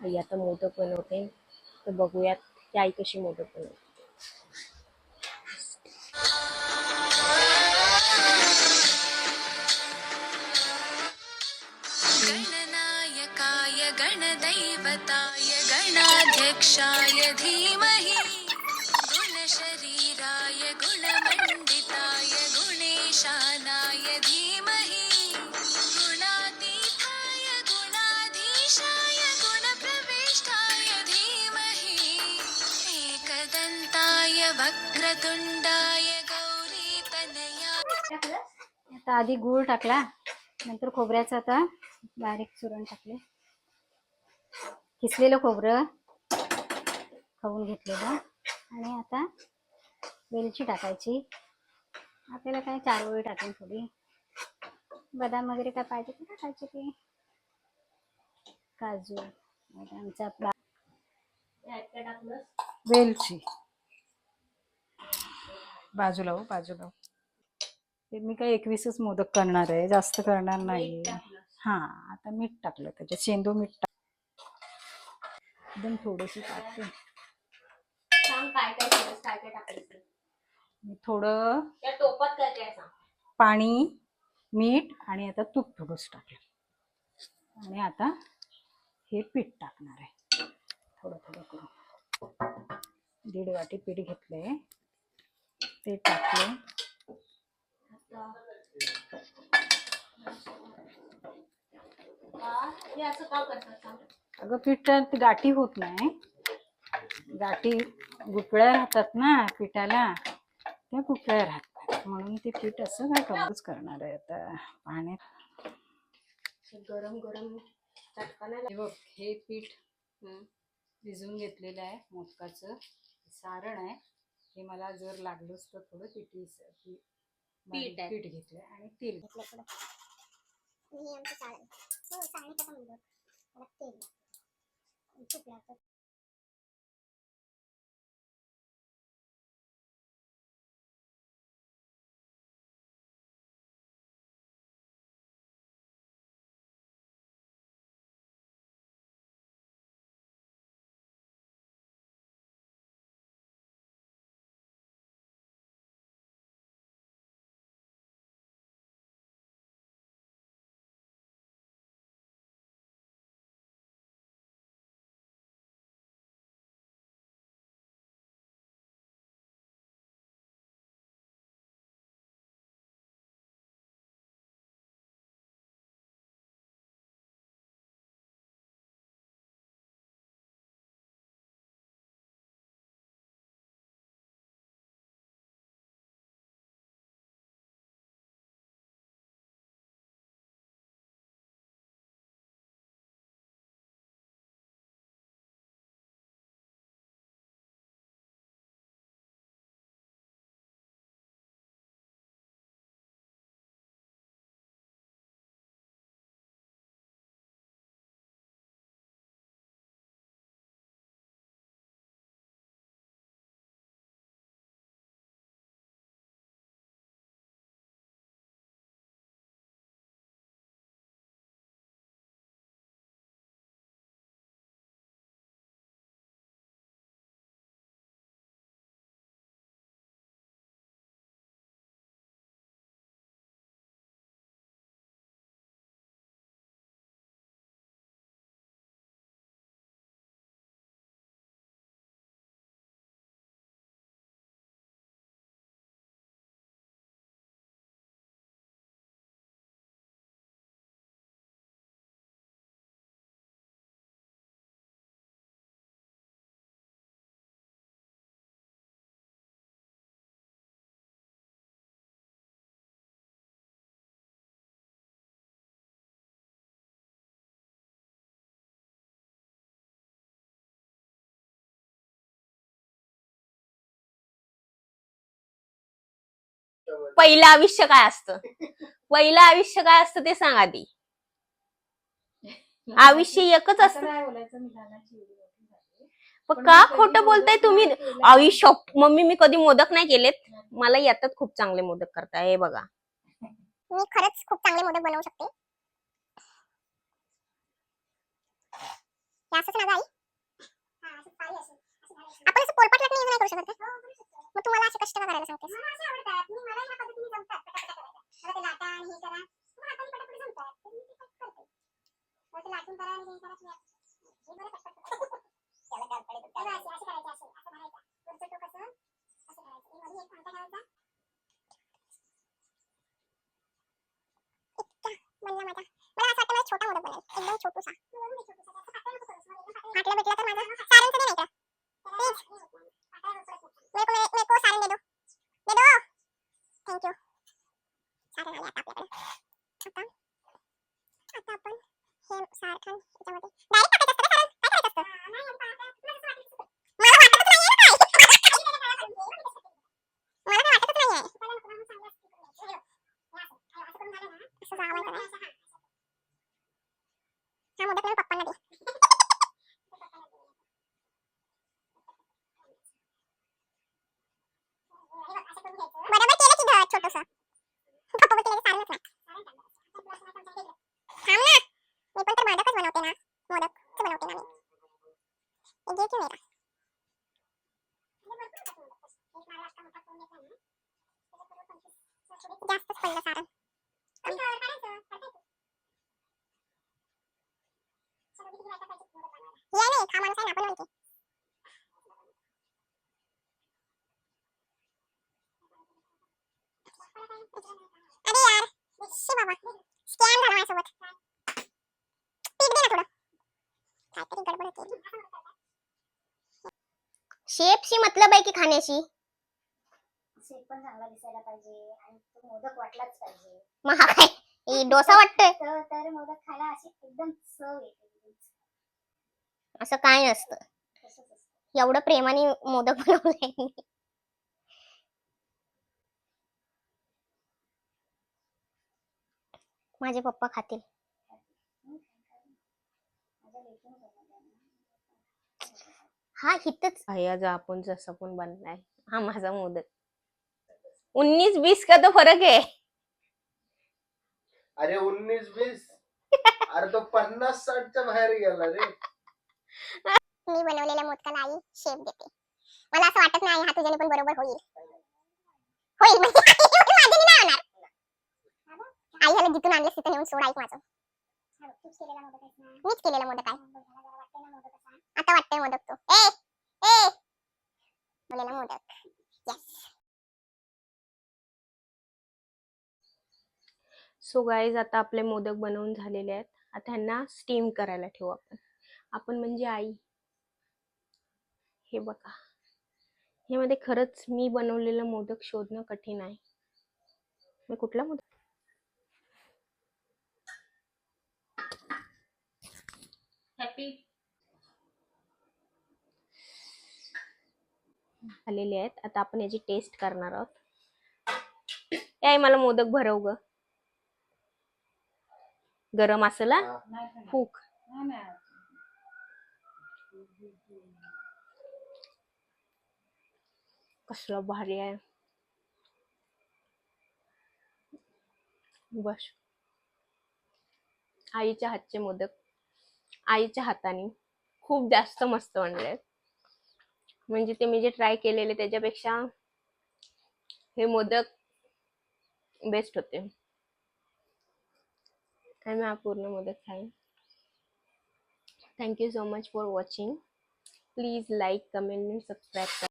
आई आता मोदक बनवते, तर बघूयात की आई कशी मोदक बनवते. गणनायकाय गणदैवताय गणाध्यक्षाय धीमहि गुणशरीराय गुणमण्डिताय गुणेशानाय धीमहि गुणातीताय गुणाधीशाय गुणप्रविष्टाय धीमहि एकदन्ताय वक्रतुण्डाय गौरीतनयाय. आता आधी गूळ टाकला, नंतर खोबऱ्याचं आता बारीक चुरण टाकले. किसलेलं खोबरं खाऊन घेतलेलं. आणि आता वेलची टाकायची. आपल्याला काय चारोळी टाकून थोडी बदाम वगैरे काय पाहिजे ते टाकायचे. ते काजू, बदामचा वेलची बाजूला हो, बाजूला. ते मी काय 21च मोदक करणार आहे, जास्त करणार नाही. हा, आता मीठ टाकलं त्याच्यात, शेंदू मीठ एकदम थोडीशी टाकते. काय टाकायचं? मी थोडं त्या टोपात काय काय सांग. पाणी, मीठ आणि आता तूप थोडंच टाकलं. आणि आता हे पीठ टाकणार आहे, थोडं थोडं करून. 1.5 वाटी पीठ घेतलंय, ते टाकले. हे असं का करतात? अगं पिठात गाठी होत नाही, गाठी गुठळ्या राहतात ना पिठाला, त्या गुठळ्या राहतात, म्हणून ते पीठ असं काय कमीच करणार आहे आता पाण्यात. गरम गरम बघ, हे पीठ भिजवून घेतलेलं आहे, मोदकाचं सारण आहे हे. मला जर लागलंच तर थोडं पीठ घेतलंय आणि तेल घेतलं. पहिलं आयुष्य काय असतं? पहिलं आयुष्य काय असतं ते सांग आधी. आयुष्य एकच असतं. का खोटं बोलताय तुम्ही? आयुष्य मम्मी मी कधी मोदक नाही केलेत, मला येतात खूप चांगले मोदक करता. हे बघा, मी खरंच खूप चांगले मोदक बनवू शकते. हे असंच माझं बनवायला सांगतेस? मला असे आवडतात. मला ह्या पद्धतीने जमतात. मला ते लाटा आणि हे करा. मला हाताने पटापट जमतात. तर मी ते करते. मला ते लाटून करा आणि हे करा. हे बरं पटपट. त्याला काय पडे अशी करायची अशी. असं करायचं. वरचं टोक असं करायचं. आणि मध्ये एक कांदा घालायचा. बनला माझा. मला असं वाटतं मला छोटा मोदक बनवेल. एकदम छोटूसा. पातळ भेटला तर माझं सारण तर दे नाही प्लीज. मेरे को सारण दे दो. दे दो. Thank you. सारण आले आता आपल्याकडे. आता आपण हे सारण याच्यामध्ये डायरेक्ट टाकायचं असतं ना सारण? काय करायचं असतं? मला वाटतच नाहीये ना काय. मला काय वाटतच नाहीये. असं जावं का नाही? हा मोदक मी पप्पांना दे. बरोबर केलं की घर छोटंसं. पप्पा बोलते लगेच सारणच नाही. थांब ना. मी पण तर मोदकच बनवते ना. मोदकच बनवते ना मी. हे घे की मेरा. जास्तच पडलं सारण. ये नाही हा माणूस आहे ना आपण म्हणते. अरे यार शी बाबा स्कॅम झाला माझ्यासोबत. पीठ दे ना थोडं. काहीतरी गडबड होती. शेपशी मतलब आहे की खाण्याशी. शेप पण चांगला दिसायला पाहिजे आणि तो मोदक वाटलाच पाहिजे. मग हा काय डोसा वाटतोय? तर मोदक खायला अशी एकदम चव येते. असं काय नसतं. तसंच असतं. एवढं प्रेमाने मोदक बनवले. माझे पप्पा खातील. माझ्या लेकीने बनवलंय ना. हा हितच भाई आज आपण जसं पण बनलाय हा माझा मोदक 19-20 का तो फरक है. अरे 19-20 अरे तो 50-60च्या बाहेर गेला रे. मी बनवलेल्या मोदकाला आई शेप देते. मला असं वाटत नाही हा तुझ्याने पण बरोबर होईल. होईल म्हणजे माझ्याने नाही होणार. आई ह्याला जिथून आणलं तिथं नेऊन सोड ऐक माझं. मीच केलेला मोदक आहे. आता वाटतंय मोदक तो. ए ए बनवलेला मोदक. येस. सो गाईज आता आपले मोदक बनवून झालेले आहेत. आता ह्यांना स्टीम करायला ठेवू आपण. आपण म्हणजे आई. हे बघा हे मध्ये खरंच मी बनवलेलं मोदक शोधणं कठीण आहे. मी कुठला मोदक आलेले आहेत. आता आपण याची टेस्ट करणार आहोत. ए आई मला मोदक भरव ग. गरम असेल हा? नाही का नाही? फूक. नाही, नाही. कसलं भारी आहे. बस आईच्या हातचे मोदक आईच्या हाताने खूप जास्त मस्त बनले. म्हणजे ते मी जे ट्राय केलेले त्याच्यापेक्षा हे मोदक बेस्ट होते. आणि मी हा पूर्ण मोदक खाईन. Thank you so much for watching. Please like comment आणि सबस्क्राईब करा.